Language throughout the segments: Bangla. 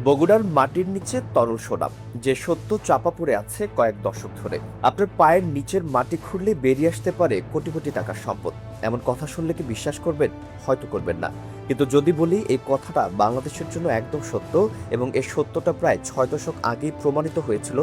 বগুড়ার মাটির নিচে তরল সোনা, যে সত্য চাপা পড়ে আছে কয়েক দশক ধরে। আপনার পায়ের নিচের মাটি খুঁড়লে বেরিয়ে আসতে পারে কোটি কোটি টাকার সম্পদ। এমন কথা শুনলে কি বিশ্বাস করবেন? হয়তো করবেন না, কিন্তু যদি বলি এই কথাটা বাংলাদেশের জন্য একদম সত্য এবং এই সত্যটা প্রায় 6 দশক আগেই প্রমাণিত হয়েছিল,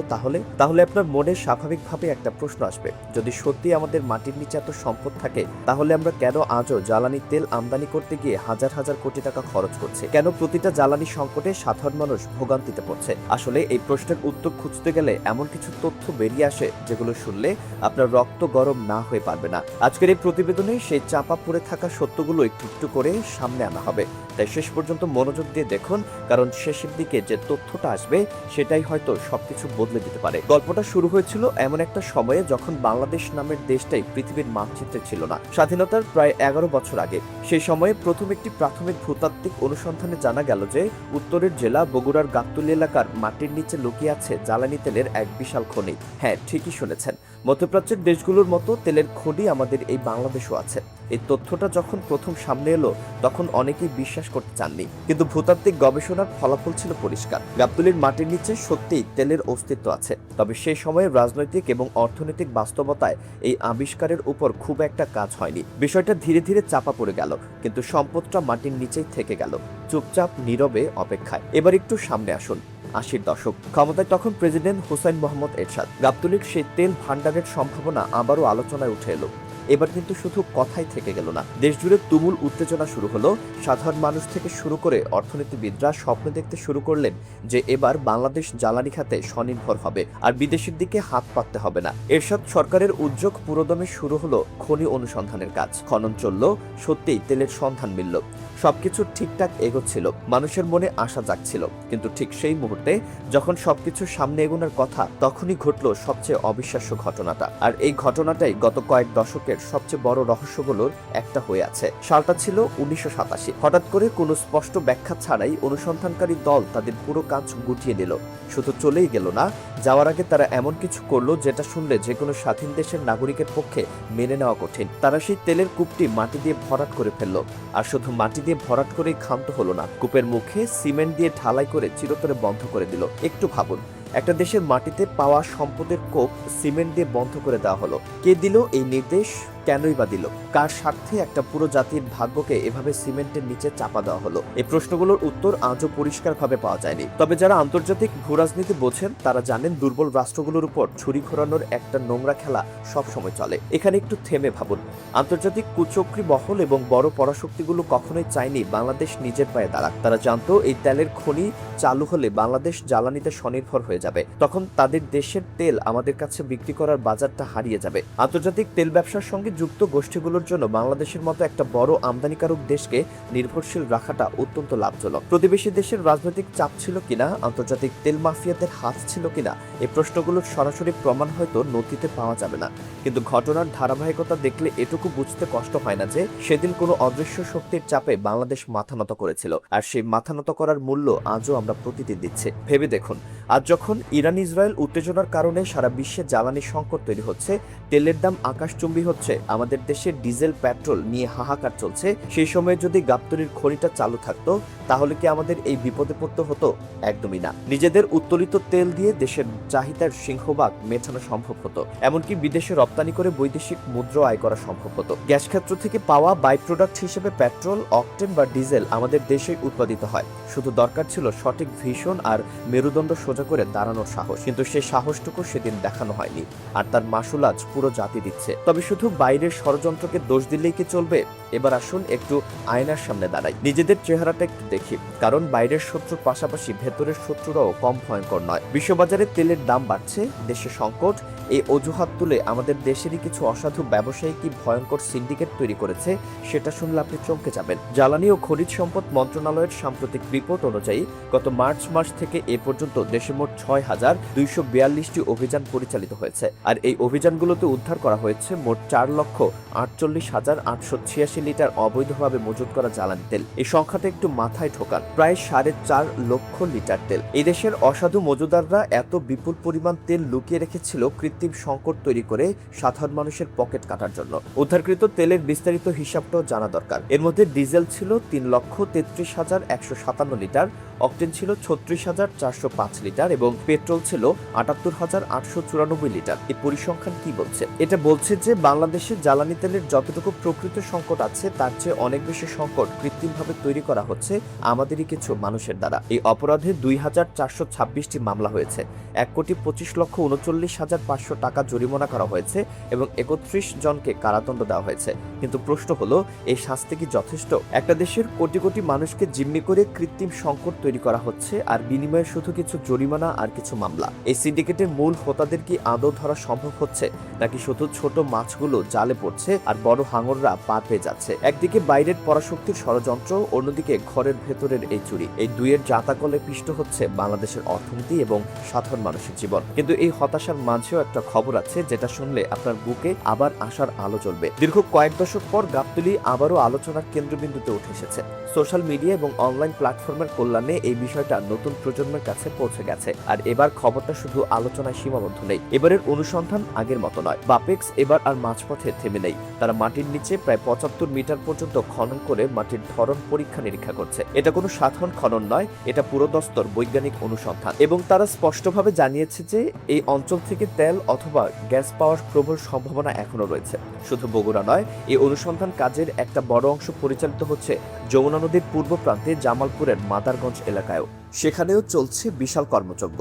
তাহলে আপনার মনে স্বাভাবিকভাবে একটা প্রশ্ন আসবে, যদি সত্যি আমাদের মাটির নিচে এত সম্পদ থাকে, তাহলে আমরা কেন আজও জ্বালানি তেল আমদানি করতে গিয়ে হাজার হাজার কোটি টাকা খরচ করছি? কেন প্রতিটা জ্বালানি সংকটে সাধারণ মানুষ ভোগান্তিতে পড়ছে? আসলে এই প্রশ্নের উত্তর খুঁজতে গেলে এমন কিছু তথ্য বেরিয়ে আসে যেগুলো শুনলে আপনার রক্ত গরম না হয়ে পারবে না। আজকের এই প্রতিবেদনে সেই চাপা পড়ে থাকা সত্যগুলো একটু একটু করে সামনে আনা হবে, তাই শেষ পর্যন্ত মনোযোগ দিয়ে দেখুন, কারণ শেষের দিকে যে তথ্যটা আসবে সেটাই হয়তো সবকিছু বদলে দিতে পারে। গল্পটা শুরু হয়েছিল এমন একটা সময়ে যখন বাংলাদেশ নামের দেশটাই পৃথিবীর মানচিত্রে ছিল না, স্বাধীনতার প্রায় 11 বছর আগে। সেই সময়ে প্রথম একটি প্রাথমিক ভূতাত্ত্বিক অনুসন্ধানে জানা গেল যে উত্তরের জেলা বগুড়ার গাবতলী এলাকার মাটির নিচে লুকিয়ে আছে জ্বালানি তেলের এক বিশাল খনি। হ্যাঁ, ঠিকই শুনেছেন, মধ্যপ্রাচ্যের দেশগুলোর মতো তেলের খনি আমাদের এই বাংলাদেশও আছে। এই তথ্যটা যখন প্রথম সামনে এলো তখন অনেকেই বিশ্বাস করতে চাননি, কিন্তু ভূতাত্ত্বিক গবেষণার ফলাফল ছিল পরিষ্কার। গাবতলীর মাটির নিচে সত্যিই তেলের অস্তিত্ব আছে। তবে সেই সময়ে রাজনৈতিক এবং অর্থনৈতিক বাস্তবতায় এই আবিষ্কারের উপর খুব একটা কাজ হয়নি। বিষয়টা ধীরে ধীরে চাপা পড়ে গেল, কিন্তু সম্পদটা মাটির নিচেই থেকে গেল, চুপচাপ নীরবে অপেক্ষায়। এবার একটু সামনে আসুন। 80-র দশক, ক্ষমতায় তখন প্রেসিডেন্ট হুসাইন মোহাম্মদ এরশাদ। গাবতলীর সেই তেল ভান্ডারের সম্ভাবনা আবারও আলোচনায় উঠে এলো। এবার কিন্তু শুধু কথাই থেকে গেল না, দেশজুড়ে তুমুল উত্তেজনা শুরু হলো। সাধারণ মানুষ থেকে শুরু করে অর্থনীতিবিদরা স্বপ্ন দেখতে শুরু করলেন যে এবার বাংলাদেশ জ্বালানি খাতে স্বনির্ভর হবে, আর বিদেশের দিকে হাত পাততে হবে না। এরশাদ সরকারের উদ্যোগ পুরোদমে শুরু হলো খনি অনুসন্ধানের কাজ। খনন চলল, সত্যিই তেলের সন্ধান মিলল, সবকিছু ঠিকঠাক এগোচ্ছিল, মানুষের মনে আশা জাগছিল। কিন্তু ঠিক সেই মুহূর্তে যখন সবকিছু সামনে এগোনোর কথা, তখনই ঘটল সবচেয়ে অবিশ্বাস্য ঘটনাটা। আর এই ঘটনাটাই গত কয়েক দশকের সবচেয়ে বড় রহস্যগুলোর একটা হয়ে আছে। সালটা ছিল 1987। হঠাৎ করে কোনো স্পষ্ট ব্যাখ্যা ছাড়াই অনুসন্ধানকারী দল তাদের পুরো কাজ গুটিয়ে নিল। শুধু চলেই গেল না, যাওয়ার আগে তারা এমন কিছু করলো যেটা শুনলে যে কোনো স্বাধীন দেশের নাগরিকের পক্ষে মেনে নেওয়া কঠিন। তারা সেই তেলের কূপটি মাটি দিয়ে ভরাট করে ফেললো। আর শুধু মাটি দিয়ে ভরাট করেই ক্ষান্ত হলো না, কূপের মুখে সিমেন্ট দিয়ে ঢালাই করে চিরতরে বন্ধ করে দিল। একটু ভাবুন, একটা দেশের মাটিতে পাওয়া সম্পদের কূপ সিমেন্ট দিয়ে বন্ধ করে দেওয়া হলো। কে দিল এই নির্দেশ? কেনই বা দিল? কার স্বার্থে একটা পুরো জাতির ভাগ্যকে এভাবে সিমেন্টের নিচে চাপা দেওয়া হলো? এই প্রশ্নগুলোর উত্তর আজও পরিষ্কারভাবে পাওয়া যায়নি। তবে যারা আন্তর্জাতিক ভূরাজনীতি বোঝেন তারা জানেন, দুর্বল রাষ্ট্রগুলোর উপর ছুরি ঘোরানোর একটা নোংরা খেলা সব সময় চলে। এখানে একটু থেমে ভাবুন, আন্তর্জাতিক কুচক্রী মহল এবং বড় পরাশক্তিগুলো কখনোই চায়নি বাংলাদেশ নিজের পায়ে দাঁড়াক। তারা জানতো এই তেলের খনি চালু হলে বাংলাদেশ জ্বালানিতে স্বনির্ভর হয়ে যাবে, তখন তাদের দেশের তেল আমাদের কাছে বিক্রি করার বাজারটা হারিয়ে যাবে। আন্তর্জাতিক তেল ব্যবসার সঙ্গে যুক্ত গোষ্ঠীগুলোর জন্য বাংলাদেশের মতো একটা বড় আমদানিকারক দেশকে নির্ভরশীল রাখাটা অত্যন্ত লাভজনক। প্রতিবেশী দেশের রাজনৈতিক চাপ ছিল কিনা, আন্তর্জাতিক তেল মাফিয়াদের হাত ছিল কিনা, এই প্রশ্নগুলোর সরাসরি প্রমাণ হয়তো নথিতে পাওয়া যাবে না, কিন্তু ঘটনার ধারাবাহিকতা দেখলে এটুকু বুঝতে কষ্ট হয় না যে সেদিন কোনো অদৃশ্য শক্তির চাপে বাংলাদেশ মাথা নত করেছিল, আর সেই মাথা নত করার মূল্য আজও আমরা প্রতিদিন দিচ্ছি। ভেবে দেখুন, আজ যখন ইরান ইসরায়েল উত্তেজনার কারণে সারা বিশ্বে জ্বালানি সংকট তৈরি হচ্ছে, তেলের দাম আকাশচুম্বী হচ্ছে, আমাদের দেশে ডিজেল পেট্রোল নিয়ে হাহাকার চলছে, সেই সময় যদি গাবতলীর খনিটা চালু থাকতো, তাহলে কি আমাদের এই বিপদে পড়তে হতো? একদমই না। নিজেদের উত্তোলিত তেল দিয়ে দেশের চাহিদার সিংহভাগ মেটানো সম্ভব হতো, এমনকি বিদেশে রপ্তানি করে বৈদেশিক মুদ্রা আয় করা সম্ভব হতো। গ্যাস ক্ষেত্র থেকে পাওয়া বাই প্রোডাক্ট হিসেবে পেট্রোল, অকটেন বা ডিজেল আমাদের দেশেই উৎপাদিত হয়। শুধু দরকার ছিল সঠিক ভিশন আর মেরুদণ্ড সোজা করে দাঁড়ানোর সাহস, কিন্তু সেই সাহসটুকু সেদিন দেখানো হয়নি, আর তার মাসুল আজ পুরো জাতি দিচ্ছে। তবে শুধু বাইরের ষড়যন্ত্রকে দোষ দিলেই কি চলবে? এবার আসুন একটু আয়নার সামনে দাঁড়াই, নিজেদের চেহারাটা একটু দেখি, কারণ বাইরের শত্রুর পাশাপাশি ভেতরের শত্রুরাও কম ভয়ঙ্কর নয়। বিশ্ববাজারে তেলের দাম বাড়ছে, দেশে সংকট, এই অজুহাত তুলে আমাদের দেশেরই কিছু অসাধু ব্যবসায়ী কি ভয়ঙ্কর সিন্ডিকেট তৈরি করেছে সেটা শুনলে আপনি চমকে যাবেন। জ্বালানি ও খনিজ সম্পদ মন্ত্রণালয়ের সাম্প্রতিক রিপোর্ট অনুযায়ী গত মার্চ মাস থেকে এ পর্যন্ত দেশ দেশে মোট ৬,২৪২টি অভিযান পরিচালিত হয়েছে। আর এই অভিযানগুলোতে উদ্ধার করা হয়েছে মোট ৪,৪৮,৮৮৬ লিটার অবৈধভাবে মজুত করা জ্বালানি তেল। এই সংখ্যাটা একটু মাথায় ঢোকান, প্রায় ৪.৫ লক্ষ লিটার তেল। এই দেশের অসাধু মজুদাররা এত বিপুল পরিমাণ তেল লুকিয়ে রেখেছিল কৃত্রিম সংকট তৈরি করে সাধারণ মানুষের পকেট কাটার জন্য। উদ্ধারকৃত তেলের বিস্তারিত হিসাবটাও জানা দরকার। এর মধ্যে ডিজেল ছিল ৩,৩৩,১৫৭ লিটার, অকটেন ছিল ৩৬,৪০৫ লিটার এবং পেট্রোল ছিল ৭৮,৮৯৪ লিটার। এই পরিসংখ্যান কি বলছে? এটা বলছে যে বাংলাদেশে জ্বালানি তেলের যতটুকু প্রকৃত সংকট আছে তার চেয়ে অনেক বেশি সংকট কৃত্রিমভাবে তৈরি করা হচ্ছে আমাদেরই কিছু মানুষের দ্বারা। এই অপরাধে ২,৪২৬টি মামলা হয়েছে, ১,২৫,৩৯,৫০০ টাকা জরিমানা করা হয়েছে এবং ৩১ জনকে কারাদণ্ড দেওয়া হয়েছে। কিন্তু প্রশ্ন হলো, এই শাস্তি কি যথেষ্ট? একটা দেশের কোটি কোটি মানুষকে জিম্মি করে কৃত্রিম সংকট তৈরি করা হচ্ছে, আর বিনিময়ে শুধু কিছু জরিমানা আর কিছু মামলা। এই সিন্ডিকেটের মূল হোতাদের কি আদৌ ধরা সম্ভব হচ্ছে, নাকি শুধু ছোট মাছগুলো জালে পড়ছে আর বড় হাঙররা পার পেয়ে যাচ্ছে? একদিকে বাইরের পরাশক্তির ষড়যন্ত্র, অন্যদিকে ঘরের ভেতরের এই চুরি। এই দুইয়ের জাতাকলে পিষ্ট হচ্ছে বাংলাদেশের অর্থনীতি এবং সাধারণ মানুষের জীবন। কিন্তু এই হতাশার মাঝেও একটা খবর আছে যেটা শুনলে আপনার বুকে আবার আশার আলো জ্বলবে। দীর্ঘ কয়েক দশক পর গাবতলী আবারও আলোচনার কেন্দ্রবিন্দুতে উঠে এসেছে। সোশ্যাল মিডিয়া এবং অনলাইন প্ল্যাটফর্মের কল্যাণে এই বিষয়টা নতুন প্রজন্মের কাছে পৌঁছে গেছে। আর এবার খবরটা শুধু আলোচনায় সীমাবদ্ধ নেই। এবারের অনুসন্ধান আগের মতো নয়। বাপেক্স এবার আর মাঝপথে থেমে নেই। তারা মাটির নিচে প্রায় ৭৫ মিটার পর্যন্ত খনন করে মাটির ধরন পরীক্ষা নিরীক্ষা করছে। এটা কোনো সাধারণ খনন নয়, এটা পুরোদস্তর বৈজ্ঞানিক অনুসন্ধান। এবং তারা স্পষ্টভাবে জানিয়েছে যে এই অঞ্চল থেকে তেল অথবা গ্যাস পাওয়ার প্রবল সম্ভাবনা এখনো রয়েছে। শুধু বগুড়া নয়, এই অনুসন্ধান কাজের একটা বড় অংশ পরিচালিত হচ্ছে যমুনা নদীর পূর্ব প্রান্তে জামালপুরের মাদারগঞ্জ এলাকায়ও। সেখানেও চলছে বিশাল কর্মযজ্ঞ।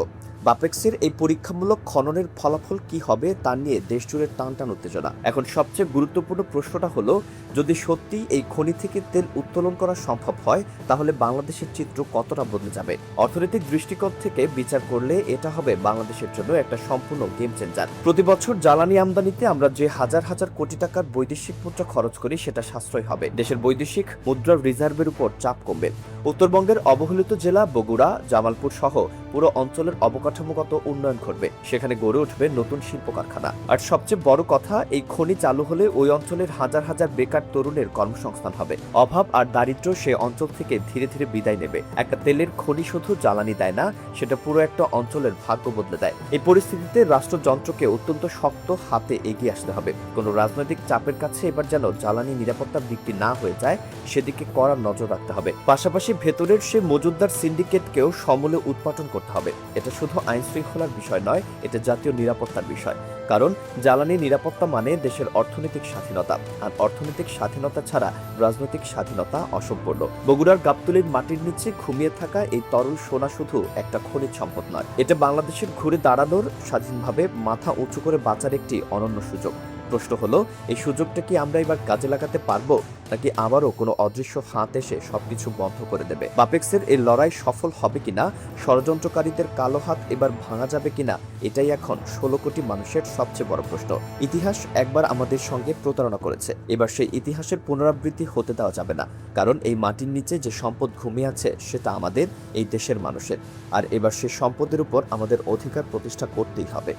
বাপেক্সের এই পরীক্ষামূলক খননের ফলাফল কি হবে তা নিয়ে দেশজুড়ে টানটান উত্তেজনা। এখন সবচেয়ে গুরুত্বপূর্ণ প্রশ্নটা হলো, যদি সত্যি এই খনি থেকে তেল উত্তোলন করা সম্ভব হয় তাহলে বাংলাদেশের চিত্র কতটা বদলে যাবে। অর্থনৈতিক দৃষ্টিকোণ থেকে বিচার করলে এটা হবে বাংলাদেশের জন্য একটা সম্পূর্ণ গেম চেঞ্জার। প্রতি বছর জ্বালানি আমদানিতে আমরা যে হাজার হাজার কোটি টাকার বৈদেশিক মুদ্রা খরচ করি সেটা সাশ্রয় হবে। দেশের বৈদেশিক মুদ্রার রিজার্ভের উপর চাপ কমবে। উত্তরবঙ্গের অবহেলিত জেলা বগুড়া, জামালপুর সহ পুরো অঞ্চলের অবকাঠামোগত উন্নয়ন ঘটবে। সেখানে গড়ে উঠবে নতুন শিল্প কারখানা। আর সবচেয়ে বড় কথা, এই খনি চালু হলে ওই অঞ্চলের হাজার হাজার বেকার তরুণের কর্মসংস্থান হবে। অভাব আর দারিদ্র্য সে অঞ্চল থেকে ধীরে ধীরে বিদায় নেবে। একটা তেলের খনি শুধু জ্বালানি দেয় না, সেটা পুরো একটা অঞ্চলের ভাগ্য বদলে দেয়। এই পরিস্থিতিতে রাষ্ট্রযন্ত্রকে অত্যন্ত শক্ত হাতে এগিয়ে আসতে হবে। কোনো রাজনৈতিক চাপের কাছে এবার যেন জ্বালানি নিরাপত্তা বিক্রি না হয়ে যায় সেদিকে কড়া নজর রাখতে হবে। পাশাপাশি ভেতরের সে মজুদদার সিন্ডিকেটকেও সমূলে উৎপাটন করতে হবে। এটা শুধু আইন শৃঙ্খলার বিষয় নয়, এটা জাতীয় নিরাপত্তার বিষয়। কারণ জ্বালানি নিরাপত্তা মানে দেশের অর্থনৈতিক স্বাধীনতা, আর অর্থনৈতিক স্বাধীনতা ছাড়া রাজনৈতিক স্বাধীনতা অসম্পূর্ণ। বগুড়ার গাবতলীর মাটির নিচে ঘুমিয়ে থাকা এই তরল সোনা শুধু একটা খনিজ সম্পদ নয়, এটা বাংলাদেশের ঘুরে দাঁড়ানোর, স্বাধীনভাবে মাথা উঁচু করে বাঁচার একটি অনন্য সুযোগ। প্রশ্ন হলো, এই সুযোগটা কি আমরা এবার কাজে লাগাতে পারবো, নাকি আবারও কোনো অদৃশ্য হাত এসে সবকিছু বন্ধ করে দেবে? বাপেক্সের এই লড়াই সফল হবে কিনা, ষড়যন্ত্রকারীদের কালো হাত এবার ভাঙা যাবে কিনা, এটাই এখন ১৬ কোটি মানুষের সবচেয়ে বড় প্রশ্ন। ইতিহাস একবার আমাদের সঙ্গে প্রতারণা করেছে, এবার সেই ইতিহাসের পুনরাবৃত্তি হতে দেওয়া যাবে না। কারণ এই মাটির নিচে যে সম্পদ ঘুমিয়ে আছে সেটা আমাদের, এই দেশের মানুষের। আর এবার সে সম্পদের উপর আমাদের অধিকার প্রতিষ্ঠা করতেই হবে।